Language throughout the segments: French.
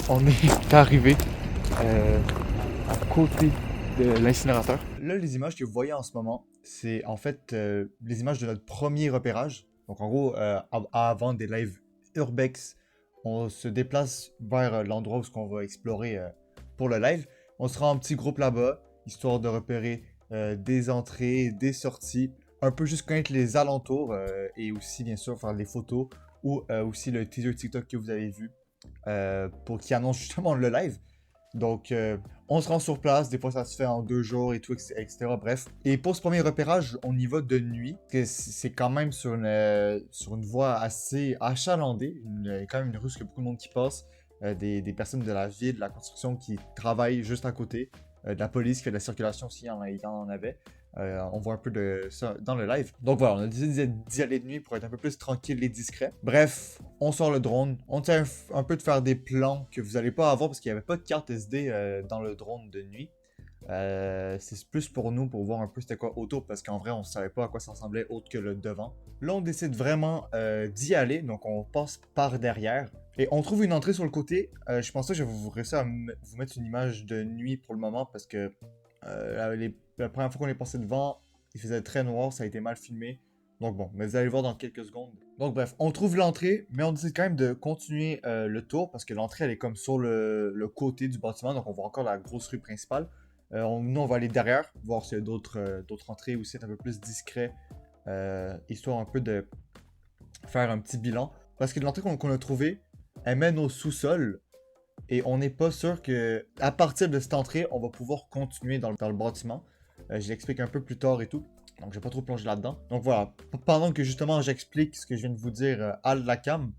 on est arrivé à côté de l'incinérateur. Là, les images que vous voyez en ce moment, c'est en fait les images de notre premier repérage. Donc en gros, avant des lives Urbex, on se déplace vers l'endroit où on va explorer pour le live. On sera en petit groupe là-bas, histoire de repérer des entrées, des sorties, un peu juste connaître les alentours et aussi bien sûr faire des photos ou aussi le teaser TikTok que vous avez vu pour qui annonce justement le live. Donc on se rend sur place, des fois ça se fait en 2 jours et tout, etc. Bref. Et pour ce premier repérage, on y va de nuit. C'est quand même sur une voie assez achalandée. Il y a quand même une rue où il y a beaucoup de monde qui passe. Des personnes de la ville, de la construction qui travaillent juste à côté. De la police qui fait de la circulation aussi, il y en avait. On voit un peu de ça dans le live. Donc voilà, on a décidé d'y aller de nuit pour être un peu plus tranquille et discret. Bref, on sort le drone. On tient un peu de faire des plans que vous n'allez pas avoir parce qu'il n'y avait pas de carte SD dans le drone de nuit. C'est plus pour nous, pour voir un peu c'était quoi autour, parce qu'en vrai, on savait pas à quoi ça ressemblait autre que le devant. Là, on décide vraiment d'y aller, donc on passe par derrière. Et on trouve une entrée sur le côté. Je pense que je vais vous réussir à vous mettre une image de nuit pour le moment, parce que la première fois qu'on est passé devant, il faisait très noir, ça a été mal filmé. Donc bon, mais vous allez le voir dans quelques secondes. Donc bref, on trouve l'entrée, mais on décide quand même de continuer le tour, parce que l'entrée, elle est comme sur le côté du bâtiment, donc on voit encore la grosse rue principale. Nous, on va aller derrière, voir s'il y a d'autres entrées aussi, un peu plus discret, histoire un peu de faire un petit bilan. Parce que l'entrée qu'on a trouvée, elle mène au sous-sol, et on n'est pas sûr que à partir de cette entrée, on va pouvoir continuer dans le bâtiment. Je l'explique un peu plus tard et tout, donc je vais pas trop plonger là-dedans. Donc voilà, pendant que justement j'explique ce que je viens de vous dire à la cam,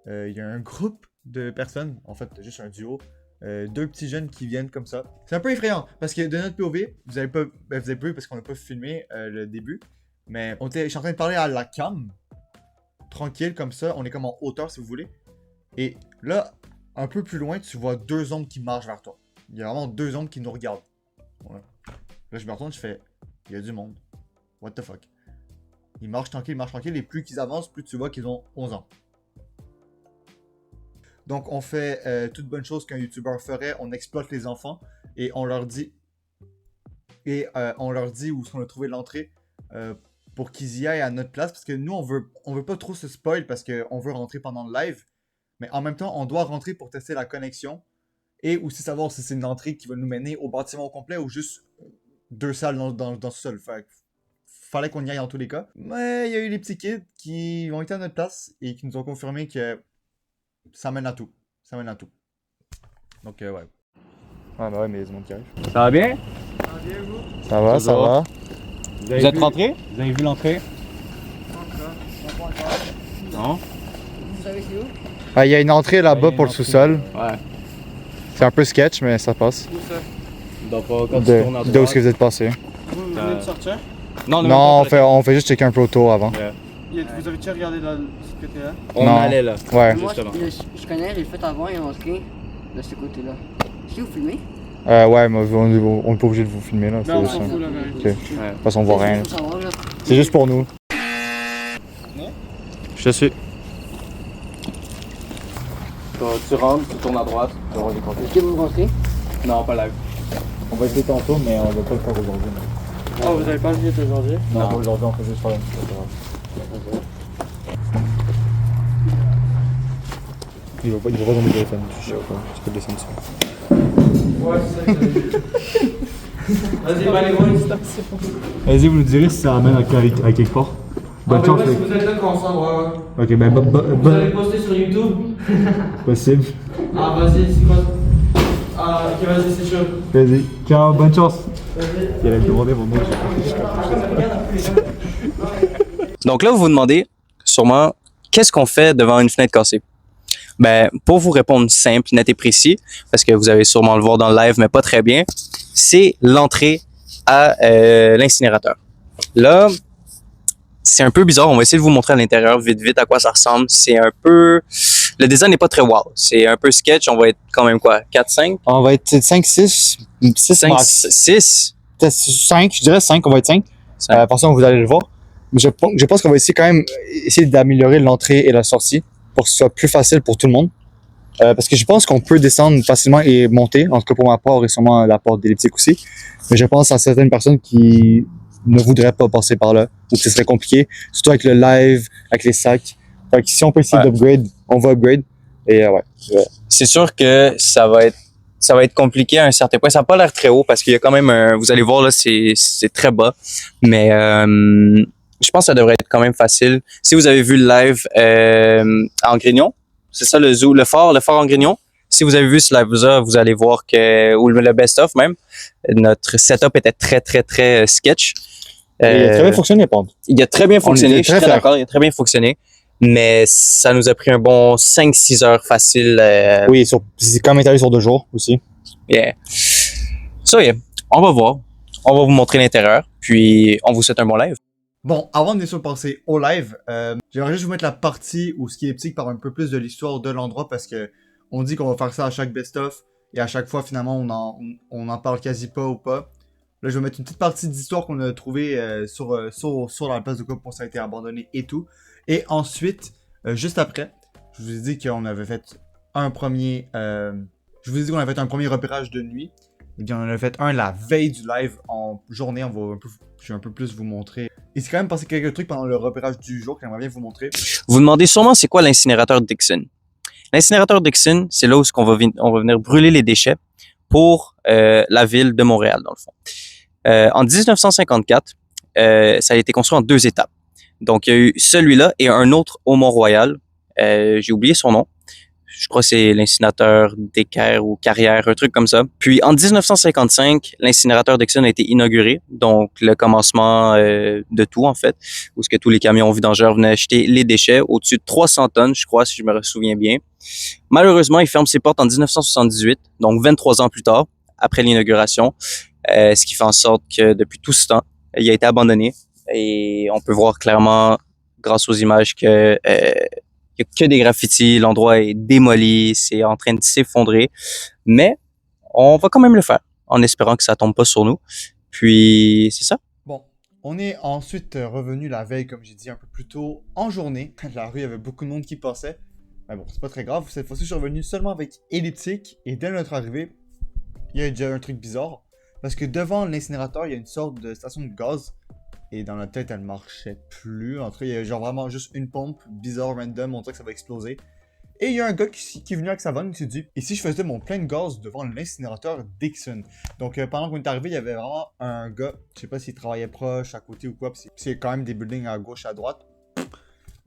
il y a un groupe de personnes, en fait juste un duo, 2 petits jeunes qui viennent comme ça. C'est un peu effrayant, parce que de notre POV, vous avez pas vu parce qu'on n'a pas filmé le début, mais je suis en train de parler à la cam, tranquille comme ça, on est comme en hauteur si vous voulez, et là, un peu plus loin, tu vois 2 ombres qui marchent vers toi. Il y a vraiment 2 ombres qui nous regardent. Ouais. Là, je me retourne, je fais, il y a du monde. What the fuck? Ils marchent tranquille, et plus qu'ils avancent, plus tu vois qu'ils ont 11 ans. Donc, on fait toute bonne chose qu'un YouTuber ferait, on exploite les enfants et on leur dit où on a trouvé l'entrée pour qu'ils y aillent à notre place, parce que nous, on veut pas trop se spoil parce qu'on veut rentrer pendant le live, mais en même temps, on doit rentrer pour tester la connexion et aussi savoir si c'est une entrée qui va nous mener au bâtiment au complet ou juste 2 salles dans ce sol. Fallait qu'on y aille en tous les cas. Mais il y a eu les petits kids qui ont été à notre place et qui nous ont confirmé que ça mène à tout. Ça mène à tout. Donc, ouais. Ah, bah ouais, mais il y a du monde qui arrive. Ça va bien? Ça va bien, vous? Ça va, ça Toujours. va. Vous êtes rentré? Vous avez vu l'entrée? Non? Vous savez c'est où? Ah, il y a une entrée là-bas pour le sous-sol. Ouais. C'est un peu sketch, mais ça passe. Où ça? Donc quand tu tournes à D'où droite. est-ce que vous êtes passé? Vous venez de sortir? Non, Non, on fait juste checker un peu autour avant. Vous avez-tu regardé de ce côté-là? On Non. allait là. Ouais. Moi, Justement. je connais, j'ai fait avant et rentré de ce côté-là. Si vous filmez? Ouais, mais on est pas obligé de vous filmer là. Non, on C'est s'en juste, fout là, Ok. mais. De toute façon, on voit rien. Faut savoir, là. C'est juste pour nous. Je te suis. Tu rentres, tu tournes à droite. Tu vas voir les comptes. Est-ce que vous rentrez? Non, pas live. On va essayer tantôt, mais on va pas le faire aujourd'hui. Ah, vous avez pas le billet aujourd'hui? Non, aujourd'hui, on peut juste faire une petite. Il va pas dans mon téléphone, tu peux descendre dessus. Ouais, c'est ça que j'avais vu. Vas-y, va aller voir une station. Vas-y, vous nous direz si ça amène à quelque part. Bonne chance. Si vous êtes là quand ensemble, ouais. Ok, ben Vous allez poster sur YouTube? possible. Ah, vas-y, c'est quoi? Ah, ok, vas-y, c'est chaud. Vas-y, ciao, bonne chance. Vas-y. Il allait me demander mon nom. Donc là, vous vous demandez sûrement qu'est-ce qu'on fait devant une fenêtre cassée? Ben, pour vous répondre simple, net et précis, parce que vous allez sûrement le voir dans le live, mais pas très bien, c'est l'entrée à l'incinérateur. Là, c'est un peu bizarre. On va essayer de vous montrer à l'intérieur vite à quoi ça ressemble. C'est un peu... Le design n'est pas très wow. C'est un peu sketch. On va être quand même quoi? 4-5? On va être 5, 6. 6 5, max. 6? 5, je dirais 5, on va être 5. Cinq. Par ça, vous allez le voir. Mais je pense qu'on va essayer quand même d'améliorer l'entrée et la sortie pour que ce soit plus facile pour tout le monde. Parce que je pense qu'on peut descendre facilement et monter, en tout cas pour ma part et sûrement la porte d'elliptique aussi. Mais je pense à certaines personnes qui ne voudraient pas passer par là, ou que ce serait compliqué, surtout avec le live, avec les sacs. Fait que si on peut essayer d'upgrade, on va upgrade. Et ouais. C'est sûr que ça va être compliqué à un certain point. Ça n'a pas l'air très haut parce qu'il y a quand même vous allez voir là, c'est très bas. Mais je pense que ça devrait être quand même facile. Si vous avez vu le live en Grignon, c'est ça le fort en Grignon. Si vous avez vu ce live-là, vous allez voir que, ou le best-of même, notre setup était très, très, très sketch. Il a très bien fonctionné, Pond. Il a très bien fonctionné, je suis très fiers. d'accord, il a très bien fonctionné. Mais ça nous a pris un bon 5-6 heures facile. Oui, c'est quand même étalé sur 2 jours aussi. Yeah. So yeah, on va voir. On va vous montrer l'intérieur, puis on vous souhaite un bon live. Bon, avant de bien sûr passer au live, j'aimerais juste vous mettre la partie où Skilliptique parle un peu plus de l'histoire de l'endroit parce que on dit qu'on va faire ça à chaque best-of et à chaque fois finalement on en parle quasi pas ou pas. Là, je vais mettre une petite partie d'histoire qu'on a trouvée sur la place de quoi ça a été abandonné et tout. Et ensuite, juste après, je vous ai dit qu'on avait fait un premier repérage de nuit. Eh bien, on en a fait un la veille du live en journée. Je vais un peu plus vous montrer. Il s'est quand même passé quelques trucs pendant le repérage du jour que j'aimerais bien vous montrer. Vous vous demandez sûrement c'est quoi l'incinérateur Dixon. L'incinérateur Dixon, c'est là où on va venir brûler les déchets pour la ville de Montréal, dans le fond. En 1954, ça a été construit en 2 étapes. Donc, il y a eu celui-là et un autre au Mont-Royal. J'ai oublié son nom. Je crois que c'est l'incinérateur d'Équerre ou Carrière, un truc comme ça. Puis, en 1955, l'incinérateur Dixon a été inauguré. Donc, le commencement de tout, en fait, où ce que tous les camions vidangeurs venaient acheter les déchets, au-dessus de 300 tonnes, je crois, si je me souviens bien. Malheureusement, il ferme ses portes en 1978, donc 23 ans plus tard, après l'inauguration, ce qui fait en sorte que depuis tout ce temps, il a été abandonné. Et on peut voir clairement, grâce aux images, que il n'y a que des graffitis, l'endroit est démoli, c'est en train de s'effondrer. Mais on va quand même le faire, en espérant que ça tombe pas sur nous. Puis, c'est ça. Bon, on est ensuite revenu la veille, comme j'ai dit un peu plus tôt, en journée. La rue, il y avait beaucoup de monde qui passait. Mais bon, c'est pas très grave. Cette fois-ci, je suis revenu seulement avec Elliptique. Et dès notre arrivée, il y a déjà un truc bizarre. Parce que devant l'incinérateur, il y a une sorte de station de gaz. Et dans notre tête, elle marchait plus. En tout cas, il y a genre vraiment juste une pompe bizarre, random. On dirait que ça va exploser. Et il y a un gars qui est venu avec sa vanne qui s'est dit « Et si je faisais mon plein de gaz devant l'incinérateur Dixon ?» Donc pendant qu'on est arrivé, il y avait vraiment un gars, je sais pas s'il travaillait proche, à côté ou quoi. Puis c'est quand même des buildings à gauche, à droite.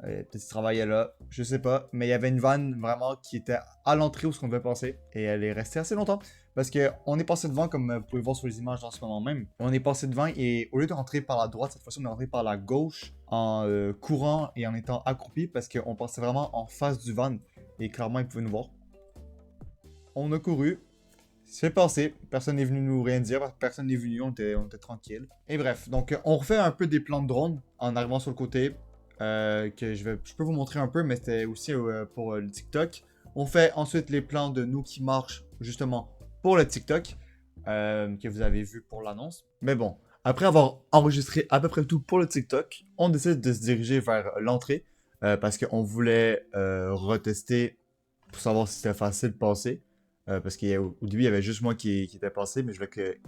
Peut-être qu'il travaillait là, je sais pas. Mais il y avait une vanne vraiment qui était à l'entrée où ce qu'on devait passer. Et elle est restée assez longtemps. Parce qu'on est passé devant, comme vous pouvez voir sur les images en ce moment même. On est passé devant et au lieu de rentrer par la droite, cette fois-ci on est rentré par la gauche en courant et en étant accroupi parce qu'on passait vraiment en face du van. Et clairement, ils pouvaient nous voir. On a couru. C'est passé. Personne n'est venu nous rien dire. Personne n'est venu. On était tranquille. Et bref, donc on refait un peu des plans de drone en arrivant sur le côté. Que je peux vous montrer un peu, mais c'était aussi pour le TikTok. On fait ensuite les plans de nous qui marchent justement pour le TikTok. Que vous avez vu pour l'annonce. Mais bon, après avoir enregistré à peu près tout pour le TikTok, on décide de se diriger vers l'entrée. Parce qu'on voulait retester pour savoir si c'était facile de passer. Parce qu'au début, il y avait juste moi qui était passé, mais je voulais que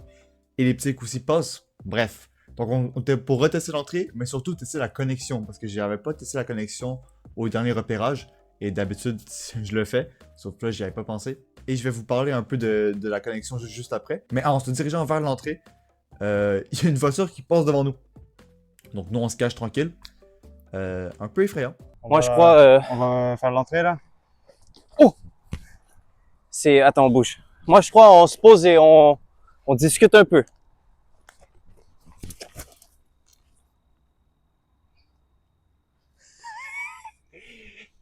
Elliptique aussi passe. Bref. Donc, on était pour retester l'entrée, mais surtout tester la connexion. Parce que j'avais pas testé la connexion au dernier repérage. Et d'habitude, je le fais. Sauf que là, j'y avais pas pensé. Et je vais vous parler un peu de la connexion juste après. Mais en se dirigeant vers l'entrée, il y a une voiture qui passe devant nous. Donc, nous, on se cache tranquille. Un peu effrayant. Moi, je crois... On va faire l'entrée là. Oh! C'est... Attends, bouge. Moi, je crois on se pose et on discute un peu.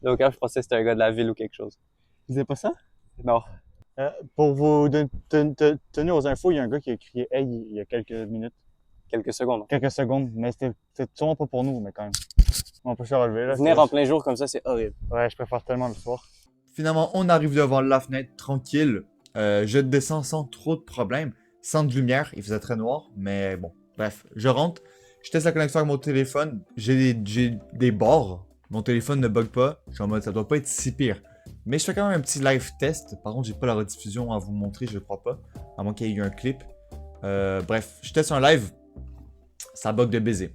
Donc, je pensais que c'était un gars de la ville ou quelque chose. Vous avez pas ça? Non. Pour vous tenir aux infos, il y a un gars qui a crié « Hey » il y a quelques minutes. Quelques secondes. Quelques secondes, mais c'était sûrement pas pour nous, mais quand même. On peut se relever là. Venir en plein jour comme ça, c'est horrible. Ouais, je préfère tellement le soir. Finalement, on arrive devant la fenêtre tranquille. Je descends sans trop de problèmes. Sans de lumière, il faisait très noir, mais bon. Bref, je rentre. Je teste la connexion avec mon téléphone. J'ai des bords. Mon téléphone ne bug pas. Je suis en mode, ça doit pas être si pire. Mais je fais quand même un petit live test. Par contre, j'ai pas la rediffusion à vous montrer, je crois pas. À moins qu'il y ait eu un clip. Bref, je teste un live. Ça bug de baiser.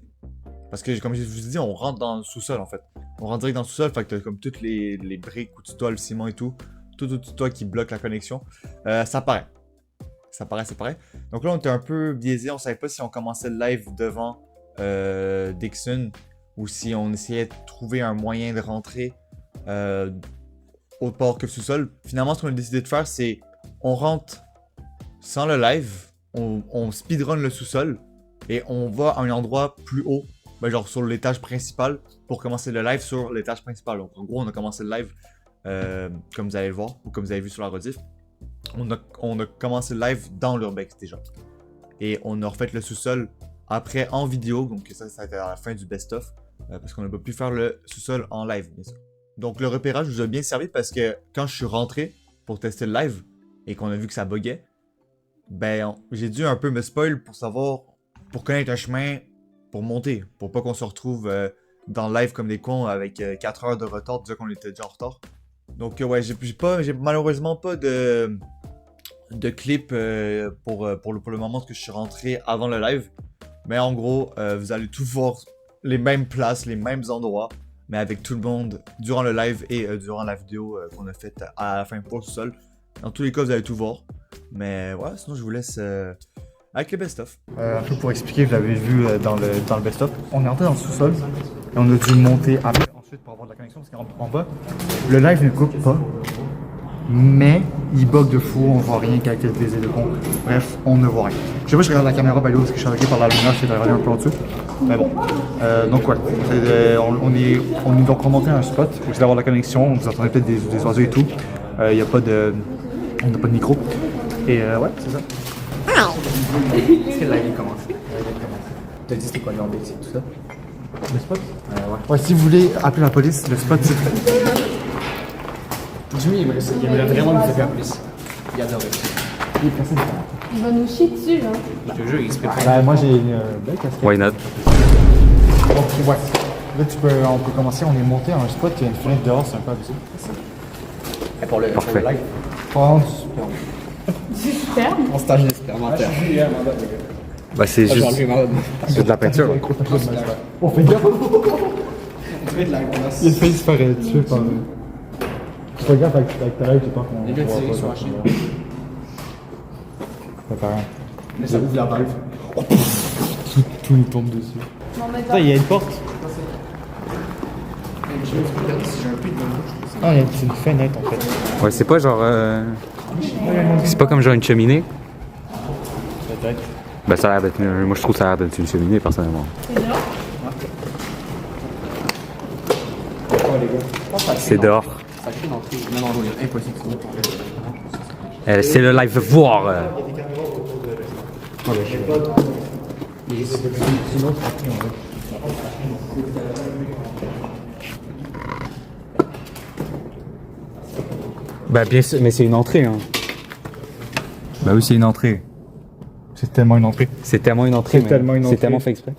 Parce que, comme je vous ai dit, on rentre dans le sous-sol en fait. On rentre direct dans le sous-sol, fait que t'as comme toutes les briques où tu dois le ciment et tout. Tout au dessus de toi qui bloque la connexion. Ça paraît. Ça paraît. Donc là, on était un peu biaisé. On savait pas si on commençait le live devant Dixon ou si on essayait de trouver un moyen de rentrer autre part que le sous-sol. Finalement, ce qu'on a décidé de faire, c'est on rentre sans le live, on speedrun le sous-sol et on va à un endroit plus haut, ben genre sur l'étage principal, pour commencer le live sur l'étage principal. Donc en gros, on a commencé le live comme vous allez le voir, ou comme vous avez vu sur la rediff. On a commencé le live dans l'Urbex déjà. Et on a refait le sous-sol après en vidéo, donc ça a été à la fin du best-of, parce qu'on n'a pas pu faire le sous-sol en live, bien sûr. Donc le repérage nous a bien servi parce que quand je suis rentré pour tester le live et qu'on a vu que ça buguait, ben j'ai dû un peu me spoil pour savoir, pour connaître un chemin pour monter, pour pas qu'on se retrouve dans le live comme des cons avec 4 heures de retard, déjà qu'on était déjà en retard. Donc ouais, j'ai malheureusement pas de clip pour le moment que je suis rentré avant le live. Mais en gros, vous allez tout voir les mêmes places, les mêmes endroits, mais avec tout le monde durant le live et durant la vidéo qu'on a faite à la fin pour le sous-sol. Dans tous les cas, vous allez tout voir. Mais ouais, sinon je vous laisse avec le best-of. Un peu pour expliquer, vous l'avez vu dans le best-of. On est entré dans le sous-sol et on a dû monter après, ensuite pour avoir de la connexion parce qu'en bas, le live ne coupe pas. Mais il bug de fou, on voit rien qu'avec le baiser de con. Bref, on ne voit rien. Je sais pas si je regarde la caméra by the way, parce que je suis arrêté par la lumière, j'essaie de regarder un peu en dessous. Mais bon. Donc ouais, on est donc remonté à un spot, vous allez avoir la connexion, vous entendez peut-être des oiseaux et tout. On n'a pas de micro. Et ouais, c'est ça. Est-ce que le live commence? T'as dit c'était quoi le Urbex et tout ça? Le spot? Ouais. Ouais, si vous voulez appeler la police, le spot c'est... Jimmy, il aimerait vraiment nous faire plus. Il adorait. Il va nous chier dessus, là. Je te jure, il se prépare. Bah, moi j'ai une belle casquette. Why not? Donc ouais, là on peut commencer, on est monté à un spot, il y a une fenêtre dehors, c'est un peu abusé. Et pour le live? Super. En stage expérimentaire. Bah, c'est Je vais juste. enlever ma robe. C'est de la peinture. On fait gaffe. Tu de la menace. Il a failli se faire tuer par... Fais gaffe avec ta live, tu penses qu'on... Les gars tirés sur la chaîne. Ça fait rien. Mais ça ouvre la valve. Tout nous tombe dessus. Non, mais Ça, il y a une porte. Je vais regarder si j'ai un puits de ma bouche. Ah, c'est une fenêtre en fait. Ouais, c'est pas genre. C'est pas comme genre une cheminée. Peut-être. Ben, ça a l'air d'être. Moi, je trouve que ça a l'air d'être une cheminée, personnellement. C'est dehors. Ça crée une entrée. Non, impossible. C'est le live voir. Ben, bien sûr, mais c'est une entrée, hein. Bah oui, c'est une entrée. C'est tellement une entrée. C'est tellement une entrée, C'est mais tellement une c'est entrée. tellement fait exprès.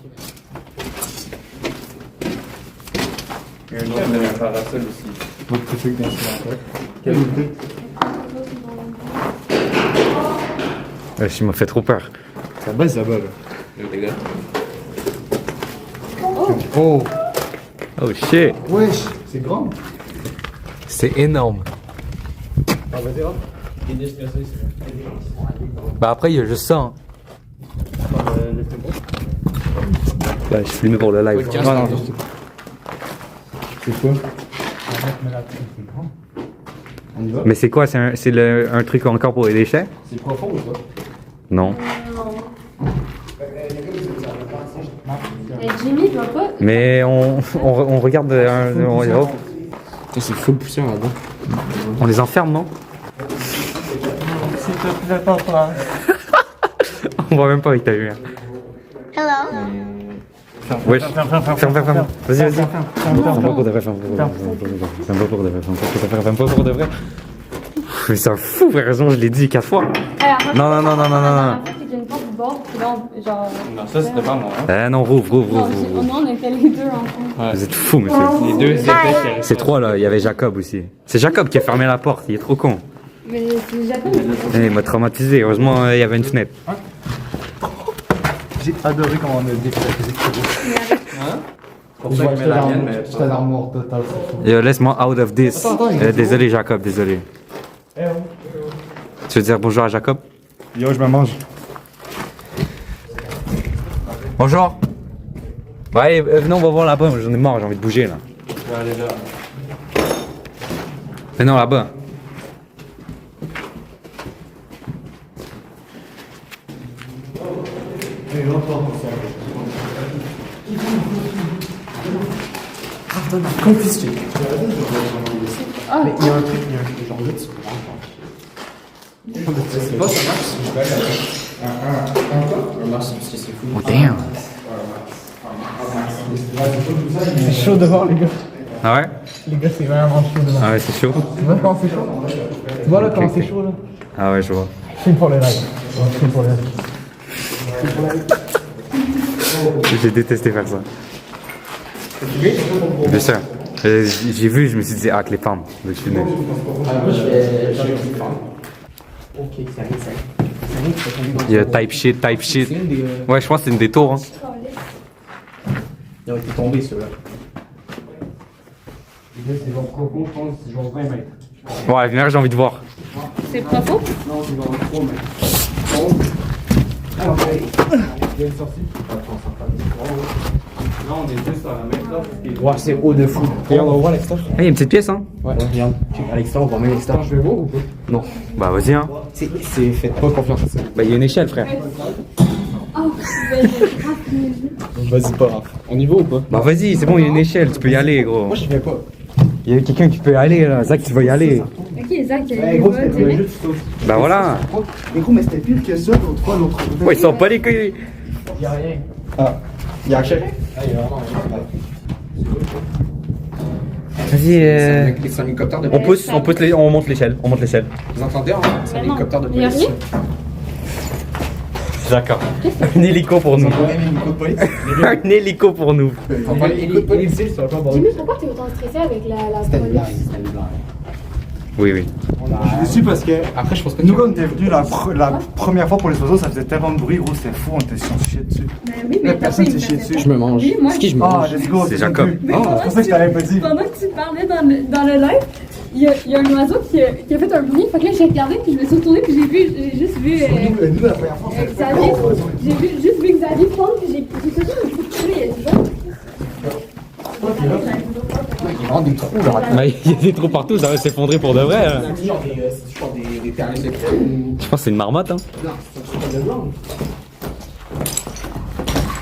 Il y a un autre parasol aussi. Votre truc d'incidentaire. Quel outil? Il m'a fait trop peur. Ça baisse là-bas là. Les gars. Oh! Oh shit! Wesh! C'est grand! C'est énorme. Ah, vas-y, hop! Ben, après, il y a juste ça. Hein. Ben, je suis filmé pour le live. Non, non, c'est quoi? On y va? Mais c'est quoi? C'est un truc encore pour les déchets? C'est profond ou pas? Non. Et Jimmy, il va pas. Mais on regarde. C'est full poussière là-dedans. On les enferme, non? S'il te plaît, papa. On voit même pas avec ta lumière. Wesh. Ferme. Vas-y. Ferme pas pour de vrai, ferme pas pour de vrai. Mais c'est un fou, par raison, je l'ai dit 4 fois. Alors, Non. En fait, il y a une porte du bord. Non, genre. Non, ça c'était pas moi. Non, rouvre. Non, on était les deux ensemble. Vous êtes fous, monsieur. Les deux étaient. C'est trois là, il y avait Jacob aussi. C'est Jacob qui a fermé la porte, il est trop con. Mais c'est Jacob. Il m'a traumatisé, heureusement il y avait une fenêtre. J'ai adoré comment on a défait la physique. Pour ça, je mets la mienne, mais. J'étais dans mort total. Yo, laisse-moi out of this. Désolé Jacob, désolé. Tu veux dire bonjour à Jacob? Yo, je me mange. Bonjour. Ouais, venez, on va voir là-bas, j'en ai marre, j'ai envie de bouger là. Je vais aller là. Venez là-bas. Confisqué. Ah, Mais il y a un truc, genre là, tu peux voir. Je sais pas, ça marche si je vais aller avec un masque, parce que c'est fou. Oh damn. C'est chaud dehors, les gars. Ah ouais? Les gars, c'est vraiment chaud dehors. Ah ouais, c'est chaud. Tu vois comment c'est chaud? Tu vois là comment c'est chaud là? Ah ouais, je vois. Film pour les lives. Film pour les lives. J'ai détesté faire ça. Bien sûr. J'ai vu, je me suis dit, ah, que les femmes. Donc je suis venu. Moi, je fais une femme. Ok, ça arrive, ça arrive. Il y a type shit. C'est une des. Ouais, je pense que c'est une détour. Hein. Ils ont été tombés ceux-là. Les gars, c'est genre coco, je pense, c'est genre 20 mètres. Ouais, venez, j'ai envie de voir. c'est pas faux? Non, c'est genre 3 mètres. Ah, ouais. Il y a une sortie. Non, on est juste à la même là. Ouais, c'est haut de fou. Regarde, on va voir l'extérieur. Il y a une petite pièce, hein? Ouais, regarde. À l'extérieur, on va mettre l'extérieur. Je vais voir ou pas? Non. Bah, vas-y, hein. C'est faites pas confiance à ça. Bah, il y a une échelle, frère. Oh, Vas-y pas, Raph. On y va ou pas? Bah, vas-y, c'est bon, il y a une échelle, tu peux y aller, gros. Moi, je vais pas. Il y a quelqu'un qui peut y aller, là. Zach, tu vas y aller. ok, Zach, il Ouais, gros, va c'était direct. juste saute. Bah, voilà. Mais gros, mais c'était pire que ça l'autre fois, l'autre. Ouais, ils sont pas les couilles. Y'a rien. Ah, il y a un chèque. Ah, il y a vraiment rien. Vas-y, C'est un hélicoptère de on monte l'échelle. Vous entendez, hein? C'est un Mais non, hélicoptère de il y a police. rien? D'accord. Un hélico pour nous. Un hélico de police. Un hélico pour nous. On va l'hélico de police, c'est pas bon. Jimmy, pourquoi t'es autant stressé avec la C'était une police? blague, c'était une blague. Oui, oui. Je suis déçu parce que Après, je pense que nous, quand on était venus la première fois pour les oiseaux, ça faisait tellement de bruit, gros, c'était fou, on était chiés dessus. Ben oui, mais Personne personne s'est chié dessus. Je me mange. Oui, moi, C'est qui je me Ah, mange? let's go. C'est Jacob. Mais Ah, c'est pour ça que je t'avais pas dit. pendant que tu parlais dans le live, il y a un oiseau qui a fait un bruit. Fait que là, j'ai regardé, puis je me suis retournée, puis j'ai juste vu Nous, la première fois, Xavier. J'ai juste vu Xavier prendre, puis j'ai fait ça, un coup de pied, il y a du genre. Il rentre des trous, là. Bah, il y a des trous partout, ça va s'effondrer pour de vrai. Hein. C'est genre des perles secrets ou. Je pense que c'est une marmotte. Hein. Non, c'est un truc de blanc.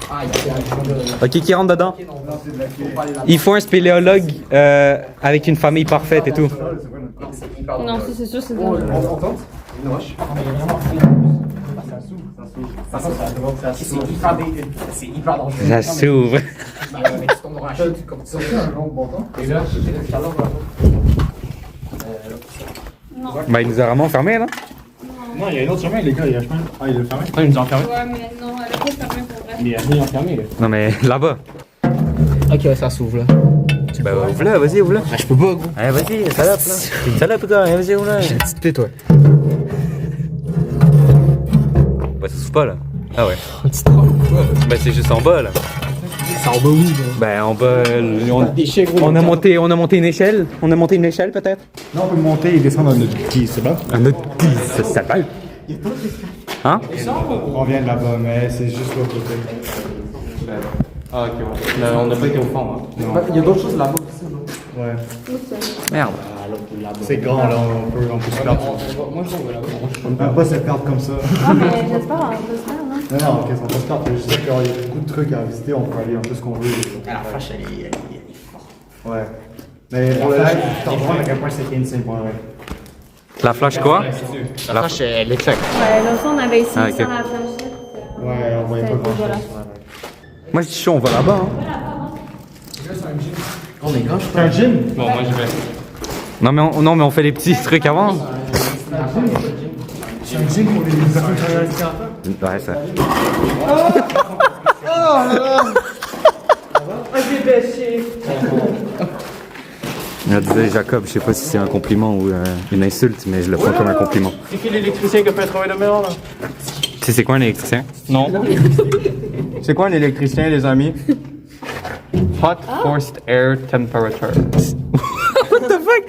Ah, il y a Ok, qui rentre dedans? Il faut un spéléologue avec une famille parfaite et tout. Non, c'est sûr, c'est On dangereux. tente? Une roche. C'est hyper dangereux. Ça s'ouvre. Mais tu tombes dans la chute comme ça. Et là, tout à l'heure, Bah, il nous a vraiment enfermés, là. Non, il y a un autre chemin, les gars, il y a un chemin. Ah, il est fermé. Ah, il nous a enfermés. Ouais, mais non, elle a pas fermé pour vrai. il y a rien enfermé, là. Non, mais là-bas. Ok, ça s'ouvre là. Bah, ouvre-le, vas-y, ouvre-le. Ah, je peux pas, gros. Allez, vas-y, salope, là. T'es une salope, toi. Allez, vas-y, ouvre-le. J'ai une petite plaie, toi. Bah, ça s'ouvre pas, là. Ah ouais. Un petit trou, quoi. Bah, c'est juste en bas, là. C'est en bas où, là? Ben, en bas, Déchets, gros. on a monté une échelle. On a monté une échelle, peut-être? Non, on peut monter et descendre dans notre quai, c'est bon? Un autre petit, ça s'appelle. Hein? On vient de là-bas, mais c'est juste l'autre côté. Ah, ok, ouais. On n'a pas été au fond, hein. Il y a d'autres choses là-bas aussi, là. Ouais. Merde. C'est grand, là, on peut se perdre. Moi, je trouve là-bas. On peut pas se perdre comme ça. Ah, mais j'espère, on va se faire, non? Non, non, ok, on peut se perdre. C'est juste qu'il y a beaucoup de trucs à visiter, on peut aller un peu ce qu'on veut. Ah, la flash, elle est forte. Ouais. Mais pour le live, je t'en vois à quel point c'est insane pour le live. La flash quoi? La flash, elle est claque. Ouais, l'autre fois, on avait essayé Ah, ok. sans la flashette. Ouais, on voyait pas grand chose. Moi, je dis chaud, on va là-bas, hein. On est gars, je C'est un gym? Bon, moi, je vais. Non, mais on fait les petits trucs avant. C'est un gym pour les personnes qui travaillent à Ouais, ça. Désolé Jacob, je sais pas si c'est un compliment ou une insulte, mais je le prends comme un compliment. C'est qui l'électricien qui a fait un travail de merde, là? Tu sais c'est quoi un électricien? Non. C'est quoi un électricien, les amis? Hot forced air temperature. What the fuck?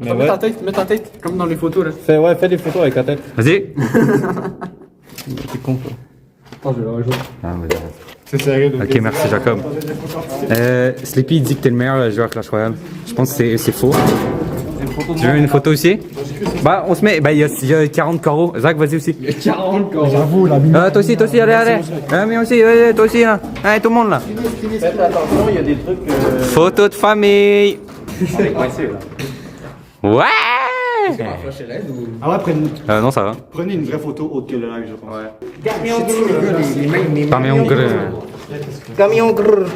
Mets ta tête, comme dans les photos là. Fais des photos avec ta tête. Vas-y! T'es con quoi. Attends, je vais le rajouter. Ah, vas-y. C'est sérieux. Ok, merci Jacob. Sleepy dit que t'es le meilleur joueur Clash Royale. Je pense que c'est faux. Tu veux une photo aussi? Bah, on se met. Bah, il y a 40 carreaux. Zach, vas-y aussi. Il y a 40 corps. J'avoue, la minute. Toi aussi, allez. Mais aussi, toi aussi, là. Allez, tout le monde là. Faites attention, il y a des trucs. Photo de famille. Ouais! Ah ouais, Non, ça va. prenez une vraie photo autre que le live, je pense. Ouais. Camion gros. Camion grrr.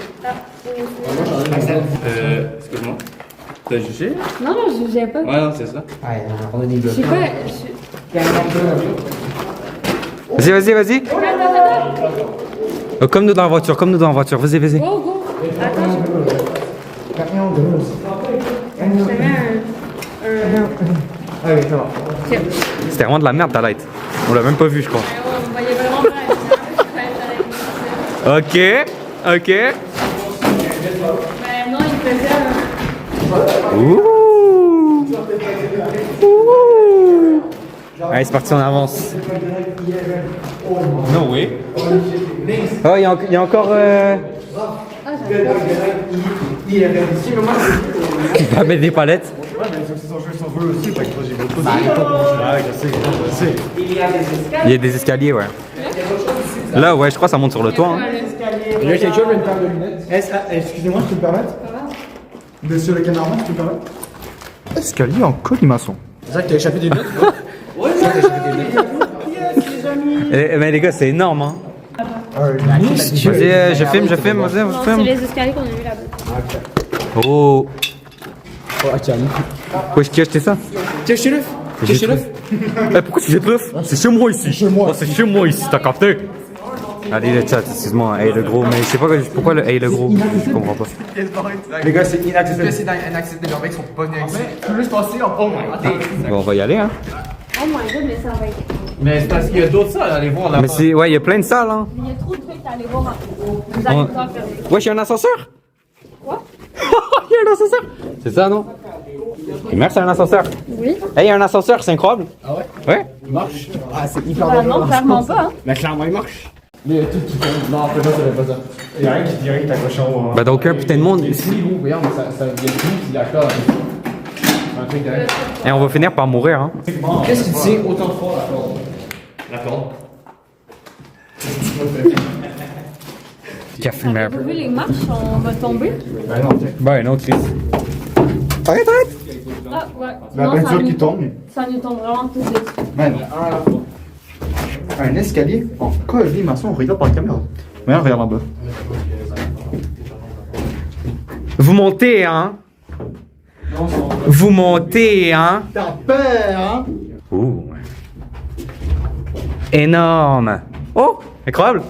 Excuse-moi. T'as jugé? Non, non, je sais pas. Ouais, non, c'est ça. Je sais pas. Vas-y. Comme nous dans la voiture, Vas-y. Go, go. Attends, je te mets C'était vraiment de la merde ta light. On l'a même pas vu, je crois. on voyait vraiment pas. Ok. Mais non, il faisait Ouh. Allez, c'est parti, on avance. No way. Oh, il y a encore. Il va mettre des palettes. Il y a des escaliers, ouais. Là, ouais, je crois que ça monte sur le toit. Hein. Il y a quelque chose, une paire de lunettes. Excusez-moi, je peux me permettre? Monsieur le cameraman, je peux me permettre? Escalier en colimaçon. Zach, t'as échappé des notes? Mais les gars, c'est énorme, hein. Vas-y, je filme, vas-y, c'est les escaliers qu'on a vus là-bas. Oh. Où est-ce qu'il a acheté ça? Tiens, chez l'œuf. Pourquoi tu jettes l'œuf? C'est chez moi ici. C'est chez moi ici, t'as capté? Allez le chat, excuse-moi, hey le gros, mais je sais pas pourquoi le hey le gros, je comprends pas. Les gars, c'est inacceptable. C'est inacceptable, les mecs sont pas venus avec ça. Tu veux juste passer en oh my god. Bon, on va y aller, hein. Oh my god, mais ça va être. Mais c'est parce qu'il y a d'autres salles à aller voir là-bas. Mais c'est, ouais, il y a plein de salles, hein. Il y a trop de trucs à aller voir. Vous allez pas faire. Wesh, il y a un ascenseur? Quoi? Il y a un ascenseur? C'est ça, non? Et merci, il y a un ascenseur. Oui. Hey, il y a un ascenseur, c'est incroyable. Ah ouais? Ouais? Il marche. Ah, c'est hyper Bah non, clairement pas. Hein. Mais clairement, il marche. Mais il y a tout qui tombe. Non, après ça, ça fait pas ça. Il y a rien qui dirait que t'as coché en haut. Bah, donc, un putain de monde. Si, vous, regarde, ça vient tout, il est d'accord. Un truc de. Et on va finir par mourir, hein. Qu'est-ce qui tient autant fort la corde? La corde. Qui a fumé un Vous peu. vu les marches, on va tomber. Bah, non, Chris. Arrête! Ah ouais. La Non, ça peinture qui nous tombe. Ça nous tombe vraiment tout dessus. Man. Un escalier en colimaçon, regarde par la caméra. Regarde, regarde en bas. Vous montez, hein? Vous montez, hein? T'as peur, hein? Ouh. Énorme. Oh, incroyable.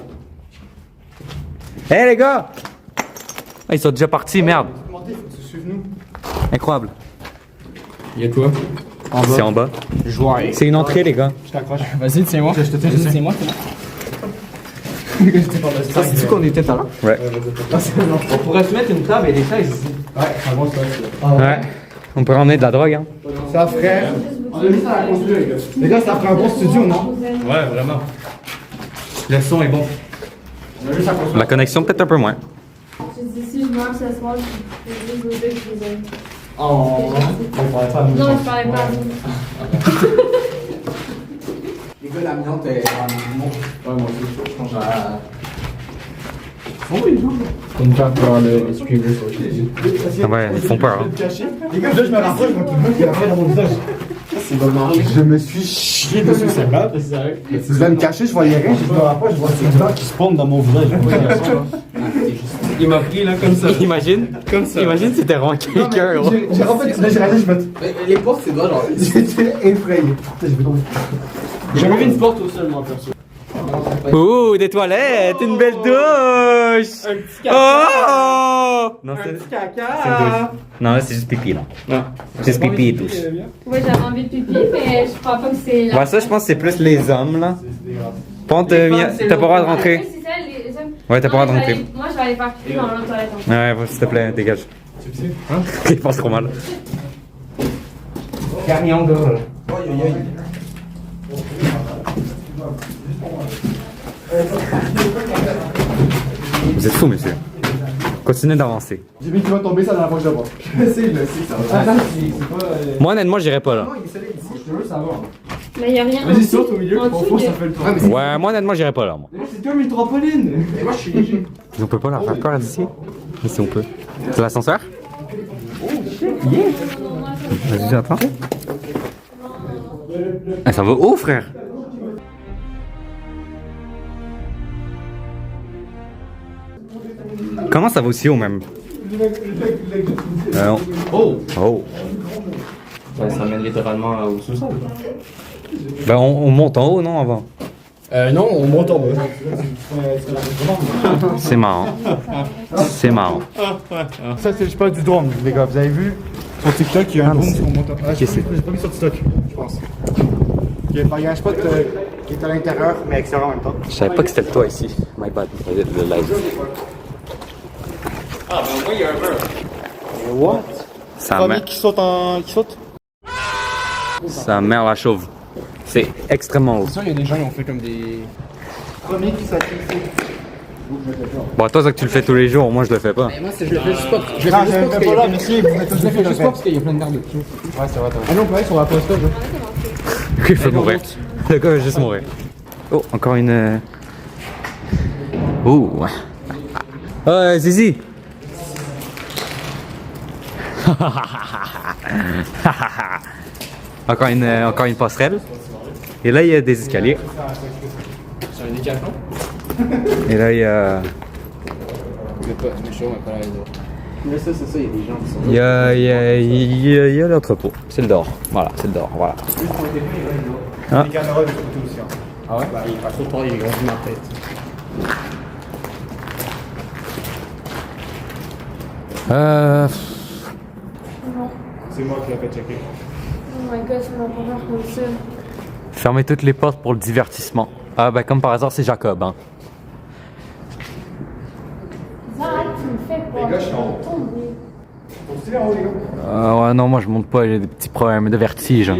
Hé les gars! Ah, ils sont déjà partis, merde. Montez, faut que tu suives nous. Incroyable. Il y a quoi? C'est en bas. Joueur. C'est une entrée, les gars. Je t'accroche. Vas-y, tiens-moi. Je te tiens, Vas-y, tiens-moi. Ça, c'est-tu qu'on était tout à l'heure? Ouais. On pourrait se mettre une table et des chaises ici. Ouais, ça va, ça. Ouais. On peut ramener de la drogue, hein. Ça ferait. On a mis ça à la construire, les gars. Les gars, ça ferait un bon studio, non? Ouais, vraiment. Le son est bon. La connexion, peut-être un peu moins. Je dis si je meurs ce soir, je vais juste vous dire que je vous aime. Oh, on parlait pas à nous. Non, je parlais pas à vous. Les gars, la miante est en montre. Ouais, moi aussi. Je pense à. Comme ça, pour le screamer sur le Ah ouais, ils font peur, hein. Les gars, là, je me rapproche, je vois tout le monde qui a rien dans mon visage. Je me suis chié dessus, c'est grave. Je vais me cacher, je voyais rien, je me rapproche, je vois ces blancs qui se pondent dans mon visage. Il m'a pris là comme ça. Imagine. Comme ça. Imagine si t'es vraiment quelqu'un, gros. J'ai en fait, là, j'ai réalisé, je me. Les portes, c'est droit, genre. J'étais effrayé. Putain, je vais tomber. J'ai jamais vu une porte au sol, moi, perso. Ouh, des toilettes, une belle douche. Un petit caca. Oh! Non, Un c'est petit caca. c'est une douche. Non, là, c'est juste pipi, là. Non. Juste pipi et douche. Ouais, j'avais envie de pipi, mais je crois pas que c'est la. Ouais, ça, je pense que c'est plus les hommes, là. Ponte, Les femmes, c'est t'as pas le droit de rentrer. Oui, c'est ça, les hommes. Ouais, t'as pas le droit de Non, rentrer. moi, je vais aller faire pipi dans l'autre toilette. en fait. Ouais, ouais, s'il te plaît, dégage. Hein? Il pense trop mal. Camion de. Vous êtes fou, monsieur. Continuez d'avancer. Jimmy, tu vas tomber ça dans la fois que je le vois. Je sais, ça va. Attends, c'est pas. Moi, honnêtement, j'irai pas là. Non, il est solide ici, je te veux savoir. Mais y a rien. Vas-y, saute au milieu, en pour dessous fois, ça de- fait le tour. Ouais, moi, honnêtement, j'irai pas là, moi. C'est comme une trampoline. Et moi, je suis léger. On peut pas leur faire peur d'ici? Si on peut. C'est l'ascenseur? Vas-y, attends. Ah, ça va haut, frère? Comment ça va aussi haut, même? Non. Oh! Oh. Ça mène littéralement au sous-sol. Ben, on monte en haut, non, avant? Non, on monte en bas. C'est marrant. C'est marrant. Ça, c'est, je parle du drone, les gars. Vous avez vu sur TikTok, il y a un drone sur mon montant. Ah, Qu'est-ce que c'est? j'ai pas mis sur TikTok, je pense. Il y a un spot qui est à l'intérieur, mais extérieur en même temps. Je savais pas que c'était toi ici. My bad. Le live. Ah, ben moi, il y a un mur. What? Ça Premier mère. qui saute. Ça mère la chauve. C'est extrêmement haut. C'est sûr, il y a des gens qui ont fait comme des. Premier qui saute. Bon, toi, ça que tu le fais tous les jours, moi, je le fais pas. Mais moi, je le fais juste pas. Je le Non, fais juste je pas parce vais qu'il y pas a là, monsieur, vous mettez Je le fais juste pas parce qu'il y a plein de nerfs dessus. Ouais, c'est vrai, Ah non, pareil, sur la poste là. Il faut mourir. Le gars va juste mourir. Oh, encore une. Oh. Zizi. encore une passerelle. Et là, il y a des escaliers. C'est un décathlon. Et là, il y a. Mais pas, mais chaud, mais pas les autres. Mais ça, c'est ça, il y a des gens qui sont. Il y a l'entrepôt. C'est le dehors. Voilà, c'est le dehors. Voilà. Ah. Les caméras de photo aussi. Hein. Ah ouais? Bah, il est pas trop tard, il est grandi ma tête. C'est moi qui l'ai fait checker. Oh my god, ça m'a pas faire comme ça. Fermez toutes les portes pour le divertissement. Ah, ben, comme par hasard, c'est Jacob, hein. Zach, tu me fais pas. Les gars, je suis en haut. tomber. Faut se tirer en haut, les gars. Ouais, non, moi, je monte pas. J'ai des petits problèmes de vertige.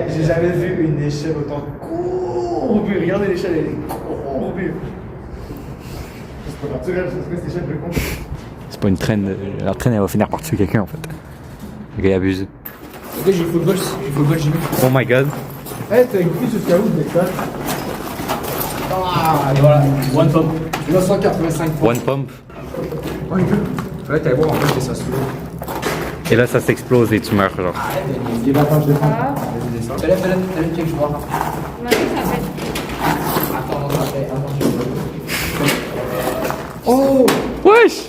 J'ai jamais vu une échelle autant courbue. Regardez l'échelle, elle est courbue. C'est pas naturel, c'est cette échelle de con. C'est pas une traîne. La traîne, elle va finir par tuer quelqu'un, en fait. Le gars, il abuse. Ok, j'ai football, j'ai vu. Oh my god. Eh, t'as écouté jusqu'à où, mec, là? Ah, et voilà, one pump. 985 points. One pump. Ouais, t'allais voir en fait, ça se Et là, ça s'explose et tu meurs, genre. Il est battant, je descends. Fais-le, check, je vois. Ma vie, ça fait. Attends, attends. Oh! Wesh!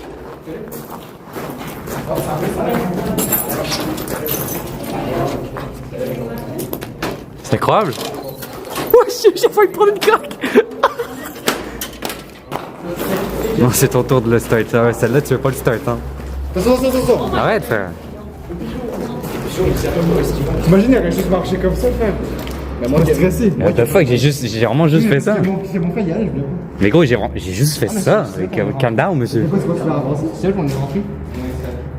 C'est incroyable! Wesh, j'ai failli prendre une craque! Non, c'est ton tour de le start. Ah ouais, celle-là, tu veux pas le start, hein? Attention. Arrête, frère! T'imagines, il aurait juste marché comme ça, frère. Mais moi, T'es stressé. What the fuck, j'ai vraiment juste fait ça. C'est mon frère, il y a, je l'ai. Mais gros, j'ai juste fait ça. Calm down, monsieur. C'est quoi, tu l'as avancé? c'est là qu'on est rentré.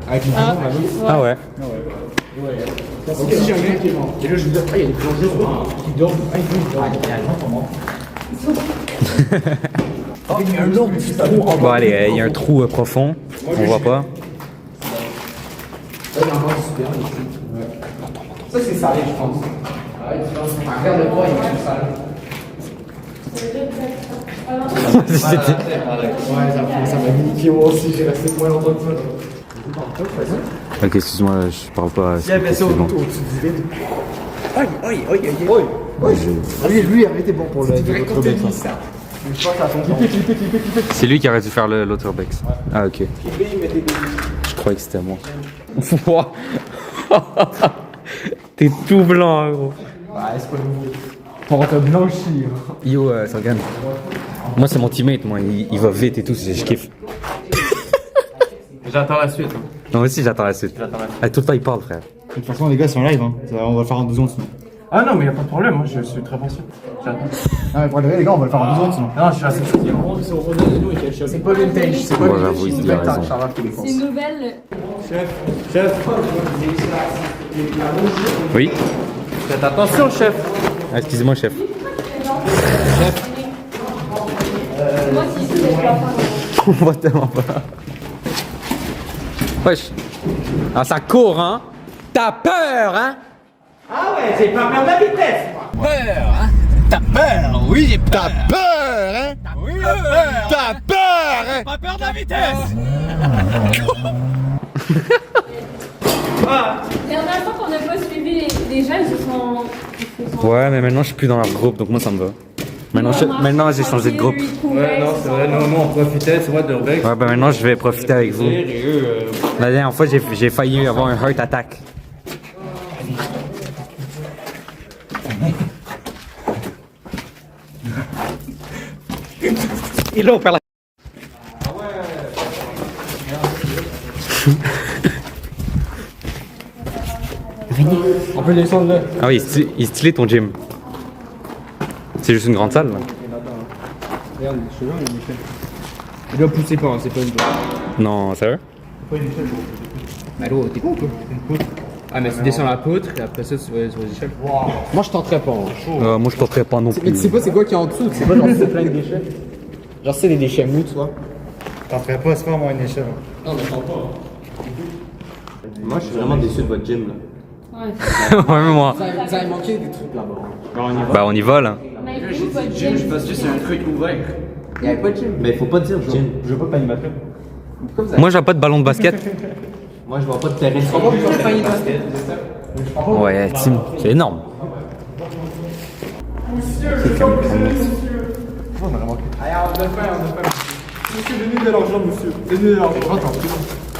Avec une maison, là. Ah ouais. Donc, si jamais, et là, je vous dis, il y a des plongeurs qui dorment. Ah, ils dorment. Il y a des gens comment? Oh, il y a un long petit trou en bas. Bon, allez, il y a un trou profond. On voit pas. Là, il y a encore super ici. Ça, c'est salé, je pense. Ouais, tu penses. Regarde le bois, il est salé. Ouais, ça m'a niqué moi aussi, j'ai resté moins longtemps que ça. Ok, excuse-moi, je parle pas. Il y avait ça bon. au-dessus du vide. Aïe. Oui, lui, il avait été bon pour le Bex. Je pense à son clipper. C'est lui qui aurait dû faire l'autre Bex. Ah, ok. Je croyais que c'était moi. T'es tout blanc, gros. Ouais, c'est pas nouveau. Pour te blanchir. Yo, Sorgan. Moi, c'est mon teammate, moi. Il va vite et tout, je kiffe. J'attends la suite. Hein. Non, aussi, j'attends la suite. Ah, tout le temps, il parle, frère. De toute façon, les gars, c'est en live, hein. On va le faire en 2 secondes sinon. Ah non, mais y a pas de problème, moi je suis très patient. J'attends. Non, mais pour les gars, on va le faire en 2 secondes sinon. Non, je suis assez fatigué. C'est pas vintage, c'est pas Ouais, vintage, j'avoue, il c'est dit, il a spectacle, raison. ça va que les C'est une nouvelle. Oui? Faites attention, chef. Ah, excusez-moi, chef. C'est moi qui suis le On voit tellement pas. Wesh. Ah, ça court, hein? T'as peur, hein? La dernière fois qu'on n'a pas suivi les gens, ils se sont. Ouais, mais maintenant, je suis plus dans leur groupe, donc moi, ça me va. Maintenant, j'ai changé de groupe. Ouais, non, c'est vrai, nous on profitait, c'est vrai, de Urbex. Ouais, ben maintenant, je vais profiter avec vous. Et eux, La dernière fois, j'ai failli avoir un heart attack. Et là, on perd la... On peut descendre là. Ah oui, il est stylé ton gym. C'est juste une grande salle, là. Regarde, je suis là, il y a une échelle. Il doit pousser pas, hein, c'est pas une doigt. Non, sérieux? Allô, t'es con ou quoi? Ah, mais tu descends la poutre et après ça, tu vas sur les échelles. Moi, je tenterais pas. Hein. Moi, je tenterais pas non Mais plus. tu sais pas c'est quoi qui est en dessous? Tu sais pas, genre, c'est plein de déchets. Genre, c'est des déchets mous, tu vois. T'en ferais pas, c'est pas moi une échelle. Non, mais tente pas. moi je suis vraiment déçu de votre gym là. Ouais. Ouais, mais moi. Ça a manqué des trucs là-bas. Bah, on y va, là. Mais il faut pas de gym. Parce que c'est un truc ouvert. Il y avait pas de gym. Mais faut pas dire gym. Je veux pas de panimateur. Moi, j'ai pas de ballon de basket. Moi je vois pas de terrain de sport. Ouais, Tim, c'est énorme. Monsieur, donnez de l'argent, monsieur. Donnez de l'argent.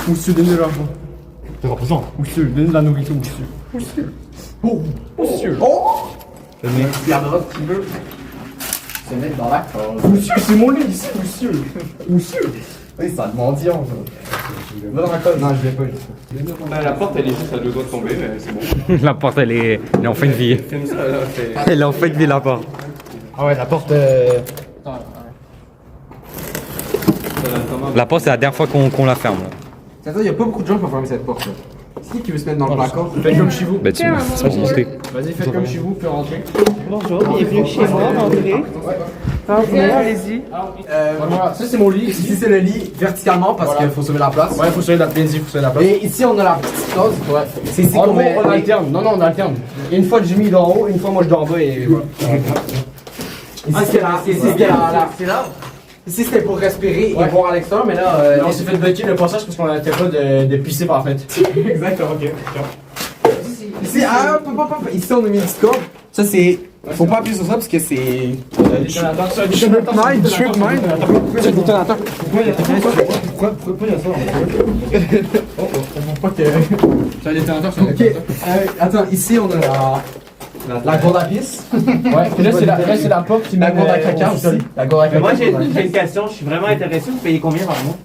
Monsieur, donnez de l'argent. T'es représent. Monsieur, donnez de la nourriture, monsieur. Monsieur. Oh, monsieur. Il gardera ce qu'il veut. Se mettre dans l'acte. Monsieur, c'est mon lit ici, monsieur. Monsieur. Oui, c'est un mendiant. Va dans la colle. Non, je l'ai pas. Ben, la porte elle est juste à 2 doigts de tomber, mais c'est bon. La porte, elle est en fin de vie. Comme ça là, c'est. Elle est en fin de vie, la porte. Ah ouais, la porte. La porte, c'est la dernière fois qu'on la ferme, là. Attends, il y a pas beaucoup de gens qui vont fermer cette porte là. C'est qui veut se mettre dans le placard? Faites comme chez vous. Bah, c'est pas monté. Vas-y, faites comme chez vous, puis rentrez. Bienvenue chez moi, rentrez. Allez-y. Voilà, ça c'est mon lit. Ici c'est le lit verticalement parce qu'il faut sauver la place. Ouais, faut sauver la place. Faut sauver la place. Et ici on a la petite case. Ouais. C'est ici qu'on met. On alterne. Non, on alterne. Une fois Jimmy dort en haut, une fois moi je dors en bas et voilà. Ici c'est là. Ici c'était pour respirer et boire à l'extérieur, mais là on s'est fait bloquer le passage parce qu'on n'arrêtait pas de pisser par la fenêtre. Exactement, ok. Ici, ici on a mis une petite corde. Ça c'est. Faut pas appuyer sur ça parce que c'est. C'est un détonateur. Pourquoi il y a ça? Pourquoi que. C'est un détonateur, c'est un détonateur. Attends, ici on a la gourde à pisse. Ouais, et là c'est la porte qui met la gourde à caca aussi. La gourde à caca. Moi j'ai une question, je suis vraiment intéressé, vous payez combien par mois?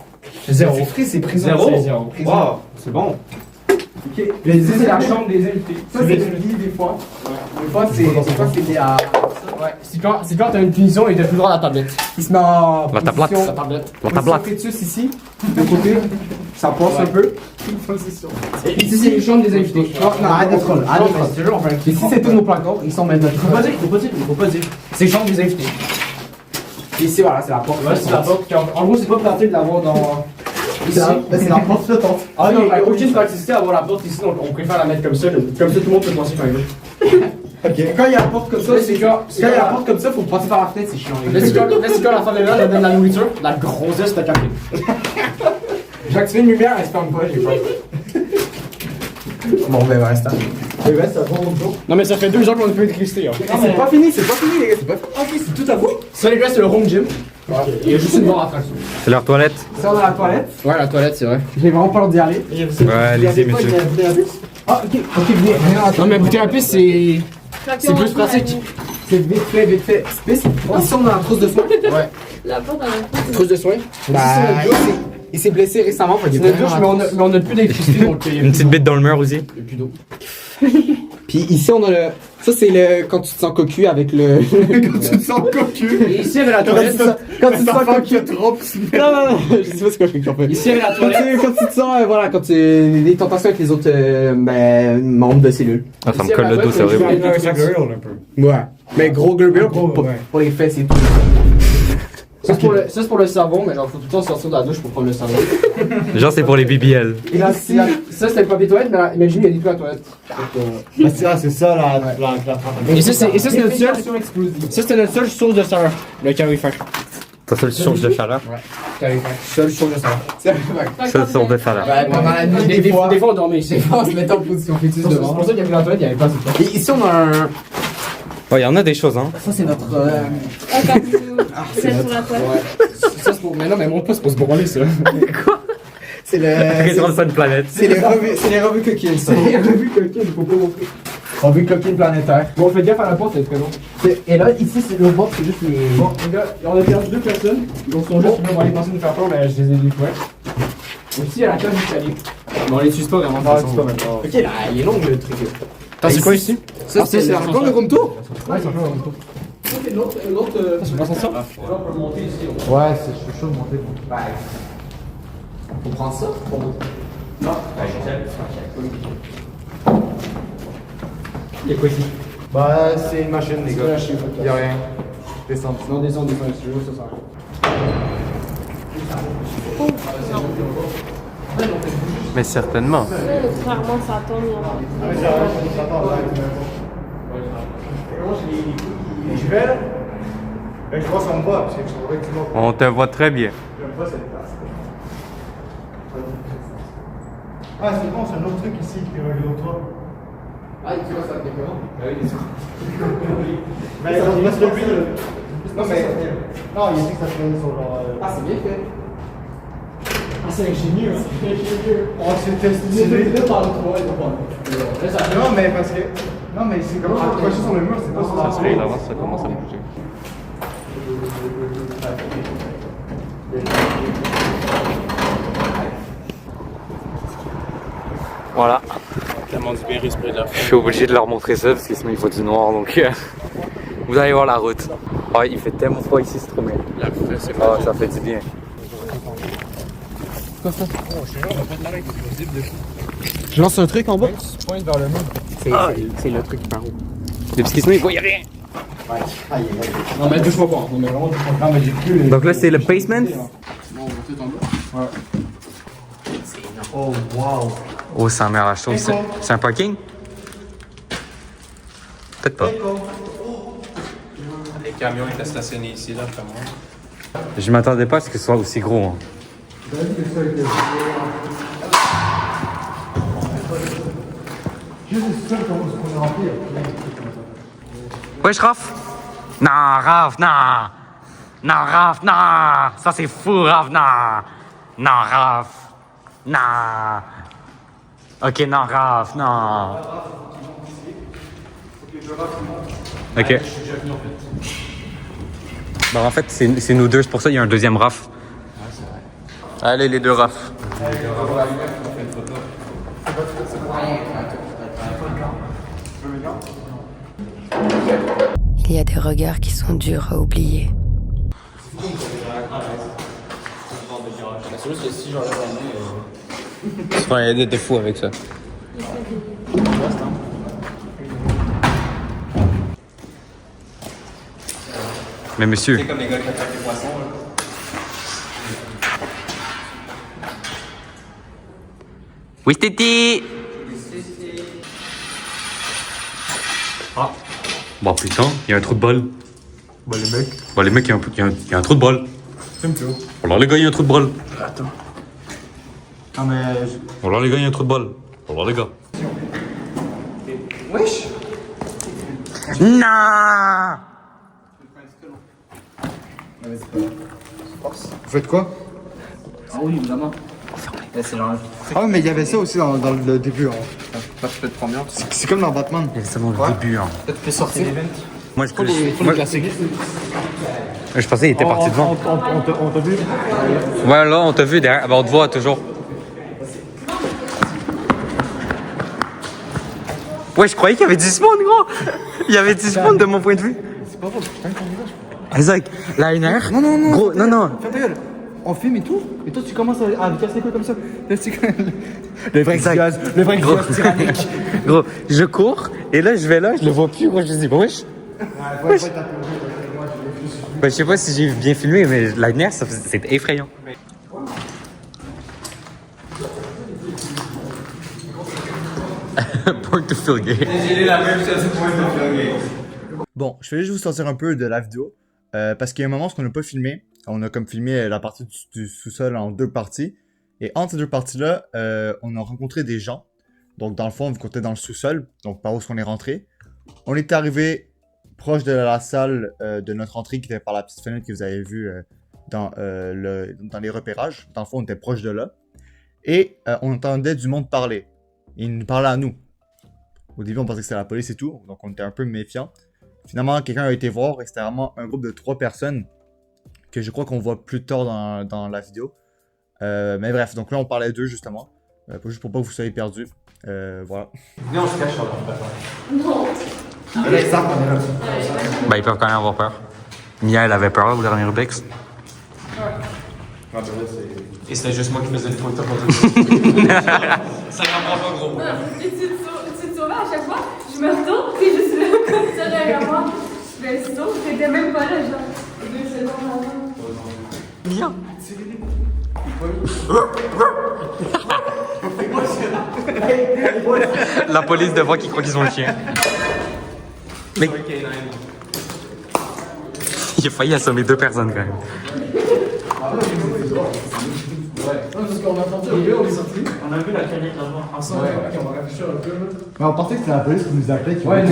Zéro. C'est free, c'est prison. Zéro? Wow, c'est bon. Ok. Mais ici c'est la chambre des invités. Ça c'est le lit des fois. Des fois c'est des à. Ouais. C'est quand t'as une punition et t'as plus le droit à la tablette. Il se met en. La tablette. La tablette. La tablette. Fœtus ici, de côté. Ça passe un peu. Et ici c'est les chambres des invités. Non, arrête de troll. Ici c'est tous nos placards. Ils sont maintenant. Faut pas dire. C'est les chambres des invités. Et ici voilà, c'est la porte. Ouais, c'est la porte. En gros, c'est pas pratique d'avoir dans. Ici, c'est la porte flottante. Ah non, il n'y a aucune praticité à avoir la porte ici, donc on préfère la mettre comme ça. Comme ça, tout le monde peut passer quand il veut. Ok. Quand il y a la porte comme ça, c'est quand il y a la porte comme ça, faut passer par la fenêtre, c'est chiant. Là, c'est quand la femme est là, elle donne la nourriture, la grossesse, t'as capté. J'ai activé une lumière, elle se ferme pas, j'ai pas. Bon, ben ouais, c'est et ouais, ça prend longtemps. Non, mais ça fait 2 ans qu'on a plus d'électricité. Hein. C'est pas fini, les gars, c'est pas fini. Ok, c'est tout à vous. Ça, les gars, c'est le home gym. Il y a juste une barre à traction. C'est leur toilette. Ça, on a la toilette. Ouais, la toilette, c'est vrai. J'ai vraiment peur d'y aller. Ouais, allez-y, monsieur. Ah, ok, venez. Non, mais bouteille à pisse, c'est plus pratique. C'est vite fait. Ici, on a la trousse de soins. Ouais. La porte dans la porte. Trousse de soins. Bah, il s'est blessé récemment. C'est notre douche, mais on a plus d'électricité. Donc Une petite bite dans le mur aussi. Il n'y a plus d'eau. Puis ici, on a le. Ça, c'est le. Quand tu te sens cocu avec le. Quand tu te sens cocu. Et ici, il y avait la toilette. Quand tu te sens cocu. Non. Je sais pas ce que je fais. Ici, il y avait la toilette. Quand tu te sens. Voilà, quand tu. Les tentations avec les autres membres de cellules. Ah, ça me colle le dos, c'est horrible. Ouais. Mais gros gurgle pour les fesses et tout. Ça, c'est pour le savon, mais genre, faut tout le temps sortir de la douche pour prendre le savon. Genre, c'est pour les BBL. Et là, ça, c'était le papier toilette, mais là, imagine, il y a des plus à la toilette. C'est ça la Et ça, c'est notre seule. Ça, c'était notre seule source de chaleur, le calorifère. Ta seule source de chaleur? Ouais, calorifère. Seule source de chaleur. Seule source de chaleur. Ouais, pendant la nuit, des fois, on dormait ici. On se mettait en position fétiche devant. C'est pour ça qu'il y avait la toilette, il n'y avait pas de toilette. Et ici, on a un. Ouais, il y en a des choses, hein. Ça, c'est notre. C'est sur la toilette. Ouais. Ça, c'est pour. Mais non, mais mon pas, c'est pour se branler, ça. Quoi? C'est le. Sur une planète. C'est les revues coquines, ça. Les revues coquines, il faut pas montrer. Revues coquines planétaires. Bon, faites gaffe à la porte, c'est très long. Et là, ici, c'est le bord, c'est juste les. Bon, les gars, on a perdu 2 personnes. Donc, sont juste, on va aller penser nous faire peur, mais je les ai découverts. Ici, il y a la cage d'escalier. Mais on les suit pas vraiment. Non, c'est pas maintenant. Ok, là, il est long le truc. Attends, c'est quoi ici? Ça, c'est encore le room tour? Ouais, c'est encore le room tour. C'est l'autre. C'est pas ça? On peut monter ici. Ouais, c'est chaud de monter. Ouais. Faut prendre ça pour monter. Non, il y a quoi ici? Bah, c'est une machine, les gars. Y'a rien. Descends. Non, descends, si tu veux, ça sert à rien. Mais certainement. Clairement, ça tombe. Je vais là. Je vois ça me voit, parce que je trouvais que tout le monde. On te voit très bien. J'aime pas cette place. Ah, c'est bon, c'est un autre truc ici qui est relié au toit. Ah, tu vois, ça va différent. Ah oui, bien sûr. Mais ça reste le but. Non, mais. Non, il dit que ça se fait sur genre. Ah, c'est bien fait. Ah, c'est ingénieux, hein. C'est ingénieux. Oh, c'est testé. Non, mais parce que. Non, mais c'est comme accroché sur le mur, c'est pas sur la Ça avance, ça commence à bouger. Voilà. Tellement du bien respirer là. Je suis obligé de leur montrer ça parce que sinon il faut du noir, donc vous allez voir la route. Ah, il fait tellement froid ici, c'est trop bien. Ah, ça fait du bien. Je lance un truc en bas. Tu pointes vers le mur. C'est le truc par haut. Parce que sinon il voit rien. Non, mais touche-moi pas. Non, mais vraiment, touche-moi pas. Non, mais j'ai plus. Donc là c'est le basement. Non, on va tout en bas. Ouais. Oh, wow. Oh, ça mère la chose. C'est un parking? Peut-être pas. Les camions étaient stationnés ici, là, après moi. Je m'attendais pas à ce que ce soit aussi gros. Hein. Wesh Raph? Non Raph, non! Non Raph, non! Ça c'est fou Raph, non! Non Raph! Non! Ok, non Raph, non! Ok. Bah en fait c'est nous deux, c'est pour ça qu'il y a un deuxième Raph. Allez, les 2 Raph. Il y a des regards qui sont durs à oublier. Tu prends un edit de fou avec ça. Mais monsieur. C'est comme les gars qui attaquent les poissons, là. Oui, Titi! Ah! Bah putain, il y a un trou de balle. Bah, les mecs. Bah les mecs, il y a un trou de balle. Alors les gars, il y a un trou de balle. Attends. Non, mais. Alors les gars, il y a un trou de balle. Alors les gars. Wesh! Non! Vous faites quoi? Ah oui, évidemment. C'est genre. Ah, mais il y avait ça aussi dans le début. Hein. Pas tu peux te prendre bien. C'est comme dans Batman. C'est seulement le début. Hein. Peut-être que sortir. Moi, je Faut des classiques. Je pensais qu'il était parti devant. On t'a vu? Ouais, là, on t'a vu derrière. Ben, on te voit toujours. Ouais, je croyais qu'il y avait 10 spawns, gros. Il y avait 10 spawns de mon point de vue. C'est pas vrai, putain, ton visage. Isaac, liner. Non, non, non. Gros, non, non. Ferme ta gueule. On filme et tout. Et toi, tu commences à me casser les couilles comme ça. Le vrai gaz, le vrai gaz tyrannique. Gros, je cours, et là, je vais là, je le vois plus, gros. Je me dis, bah, wesh. Wesh. Ben, je sais pas si j'ai bien filmé, mais liner, c'est effrayant. Point to feel gay. J'ai la même chose pour moi. Bon, je vais juste vous sortir un peu de la vidéo. Parce qu'il y a un moment, ce qu'on n'a pas filmé, on a comme filmé la partie du sous-sol en 2 parties. Et entre ces 2 parties-là, on a rencontré des gens. Donc dans le fond, vu qu'on était dans le sous-sol, donc par où est-ce qu'on est rentré, on était arrivé proche de la salle de notre entrée qui était par la petite fenêtre que vous avez vue dans les repérages. Dans le fond, on était proche de là. Et on entendait du monde parler. Ils nous parlaient à nous. Au début, on pensait que c'était la police et tout, donc on était un peu méfiants. Finalement, quelqu'un a été voir et c'était vraiment un groupe de 3 personnes que je crois qu'on voit plus tard dans la vidéo. Mais bref, donc là, on parlait d'eux justement. Juste pour pas que vous soyez perdus. Voilà. Viens, on se cache sur la Non. Ben, ils peuvent quand même avoir peur. Mia, elle avait peur au dernier Urbex. Et c'était juste moi qui faisais le photo pour tout. Ça comprend pas gros. Non, et tu te sauvais à chaque fois. Je me retourne, t'es juste là comme ça derrière moi. Ben, c'est sauf, t'étais même pas là, genre. 2 secondes avant. Mia. La police devant qui croit qu'ils ont le chien. Mais... Il a failli assommer 2 personnes quand même. On a vu la canette là-bas. Ensemble, on va réfléchir un peu. Mais on pensait que c'était la police qui nous appelait. Ouais,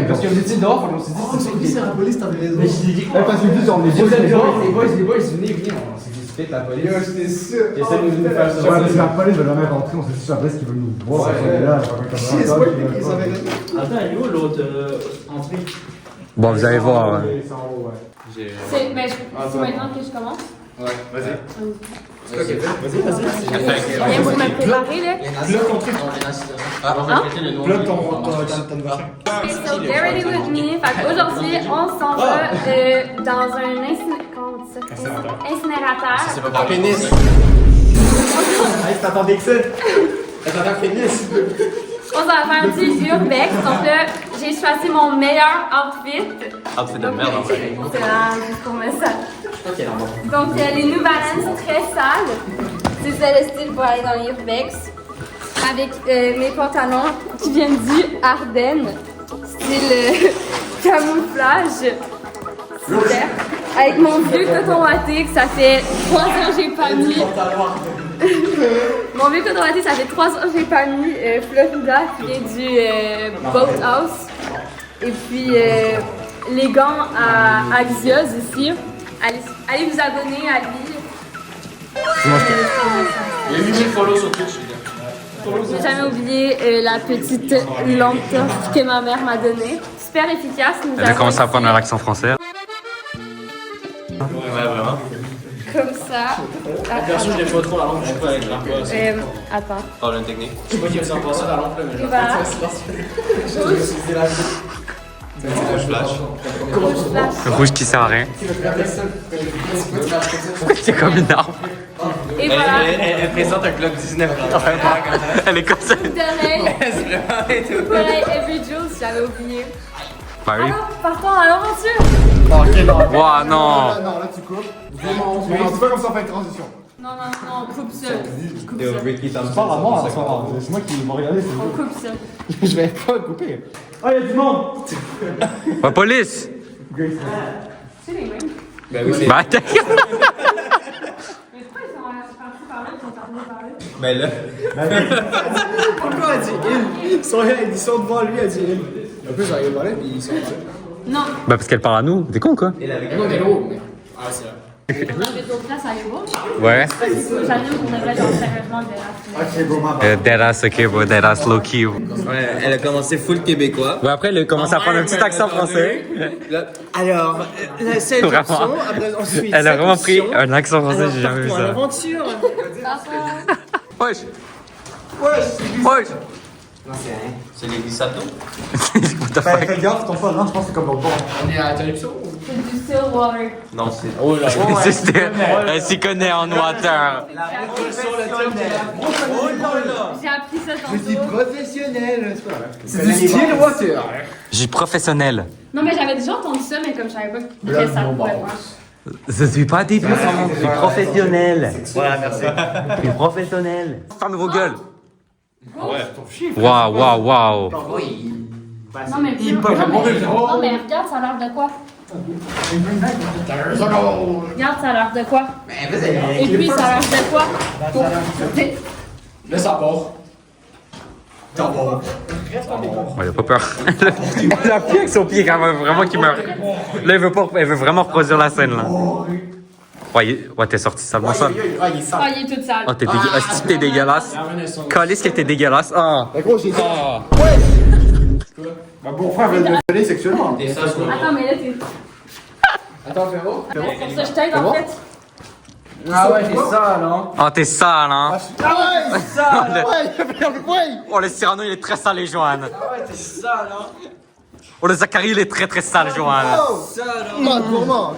parce qu'on était dehors, on s'est dit c'est la police, t'avais raison. Mais je t'ai dit Ouais, parce que nous, on est vous êtes dehors, les boys, venez, on s'est dit c'est peut-être la police. J'étais sûr. Qui essaie de nous faire ça. Ouais, parce que la police va jamais rentrer, on sait si c'est la police qui veut nous voir. Ouais, On est là, c'est pas Attends, elle est où l'autre entrée? Bon, vous allez voir. C'est en haut, ouais. C'est maintenant que je commence. Ouais, vas-y. Rien pour me préparer, là. Okay, so get ready with me. Fait qu'aujourd'hui, on s'en va dans un incinérateur. C'est pas pénis. Hey, t'attendais que ça? T'attends pénis. On va faire un petit urbex. Donc là, j'ai choisi mon meilleur outfit. Outfit de merde en fait. C'est là, juste pour me ça. Donc les New Balance très sales. C'est ça le style pour aller dans l'urbex. Avec mes pantalons qui viennent du Ardennes. Style camouflage. Super. Avec mon vieux coton watté que ça fait 3 ans que j'ai pas mis. Mon vieux coton watté, ça fait 3 ans que j'ai pas mis. Florida qui vient du Boathouse. Et puis les gants à Axios ici. Allez vous abonner à lui. Il y a 8000 follow sur Twitch, les gars. J'ai jamais oublié la petite lampe torche que ma mère m'a donnée. Super efficace. Elle a commencé à prendre un accent français. Ouais, vraiment. Comme ça. Perso, je n'ai pas trop la lampe, je suis pas avec l'arbre. Attends. Parle une technique. Je sais pas qui a pensé la lampe là, mais Et voilà. Rouge flash. Rouge flash. Rouge qui sert à rien. C'est comme une arme. Et voilà. Elle présente un club 19. Elle est comme ça. Coupe d'oreille. C'est vraiment et tout. Coupe d'oreille Every Jules, j'avais oublié. Bah oui. Alors, partons à l'aventure. Ok, non. Wow, non. Non, là, tu coupes. Mais c'est pas comme ça, on fait une transition. Non, coupe ça. Coupe ça. C'est pas vraiment, c'est moi qui vais regarder. On coupe ça. Je vais pas couper. Oh, il y a du monde! La police. C'est les mêmes. Ben oui, c'est. Bah attends. Mais pourquoi ils sont partis par là et ils sont partis par là? Ben là. pourquoi elle dit ils sont devant lui, elle dit il. En plus, j'arrive pas là, puis ils sont là. Non. Bah parce qu'elle parle à nous. T'es con quoi? Non, mais gros. Ah, c'est vrai. On avait d'autres places à aller voir. Ouais. J'anime pour de vrai, genre sérieusement Deadass. Ok, bon, ma Deadass, ok, bon, Deadass low-key. Ouais, elle a commencé full québécois. Ouais, après, elle a commencé à prendre un petit accent français. Alors, la seule Vraiment. option, après, ensuite, Elle a cette vraiment pris option, un accent français, j'ai jamais vu partons à ça. l'aventure. Wesh! Wesh! C'est les glissades. What the Ben, fuck? fais gaffe, ton phone, non, je pense que c'est comme l'autre bord. On est à Interruption. C'est du Stillwater. Non, c'est. Oh là là. Elle s'y connaît en water. J'ai appris ça tantôt. Professionnel, c'est pas vrai. C'est du Stillwater. J'ai professionnel. Non, mais j'avais déjà entendu ça, mais comme je savais pas que ça pouvait faire. Je suis pas début, je suis professionnel. Voilà, merci. Je suis professionnel. Fermez vos gueules. Waouh, waouh, waouh. Non, mais plus. Non, mais regarde, ça a l'air de quoi? Regarde, ça a l'air de quoi? Et puis, ça a l'air de quoi? Là, ça part. Ouais, il a pas peur. Elle a pied avec son pied quand même, vraiment qui meurt. Là, elle veut vraiment reproduire la scène, là. Ouais, t'es sorti salement sale. Ah, il est tout sale. Oh, t'es dégueulasse. Calice que t'es dégueulasse. Ah. Gros, j'ai dit. Ma beau-frère veut me violer sexuellement. Attends, mais là, t'es. Attends, Féro. Pour ça, je t'aide en fait. Ah ouais, c'est ça, non? Oh, t'es sale, hein. Ah ouais, c'est ça! Ouais! Oh, le Cyrano, il est très sale, Joanne. Ah ouais, t'es ça, non? Oh, le Zachary, il est très très sale, Joanne. Gourmand.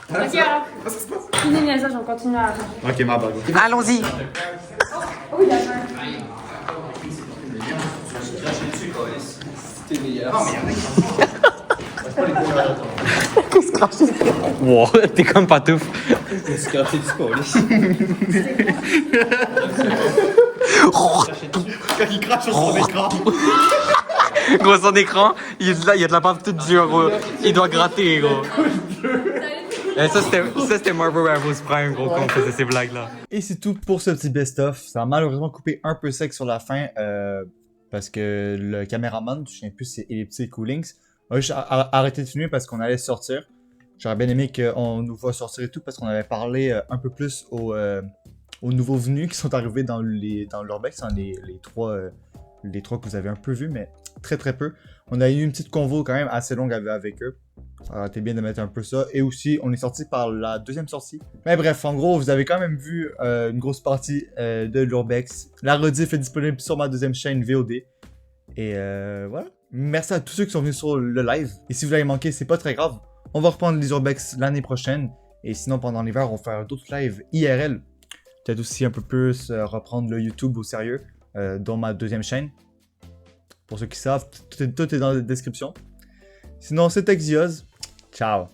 Ok, alors. Fini le message, on continue à attendre. Ok, ma bague. Allons-y. Oh, il a faim. Wow, t'es comme Patouf. Quand il crache sur son écran. Gros, son écran, il y a de la bave toute dure, gros. Il doit gratter, gros. Et ça, c'était Marvel Rivals Prime, gros, quand on faisait ces blagues-là. Et c'est tout pour ce petit best-of. Ça a malheureusement coupé un peu sec sur la fin parce que le caméraman, je ne sais plus si c'est Elliptic ou Lynx, a juste arrêté de filmer parce qu'on allait sortir. J'aurais bien aimé qu'on nous voit sortir et tout parce qu'on avait parlé un peu plus aux nouveaux venus qui sont arrivés dans l'Urbex, les trois que vous avez un peu vus, mais très très peu. On a eu une petite convo quand même assez longue avec eux. Ça aurait été bien de mettre un peu ça. Et aussi, on est sorti par la deuxième sortie. Mais bref, en gros, vous avez quand même vu une grosse partie de l'Urbex. La rediff est disponible sur ma deuxième chaîne VOD. Et voilà. Merci à tous ceux qui sont venus sur le live. Et si vous l'avez manqué, c'est pas très grave. On va reprendre les Urbex l'année prochaine. Et sinon, pendant l'hiver, on va faire d'autres lives IRL. Peut-être aussi un peu plus reprendre le YouTube au sérieux, dans ma deuxième chaîne. Pour ceux qui savent, tout est dans la description. Sinon, c'était Xios. Ciao.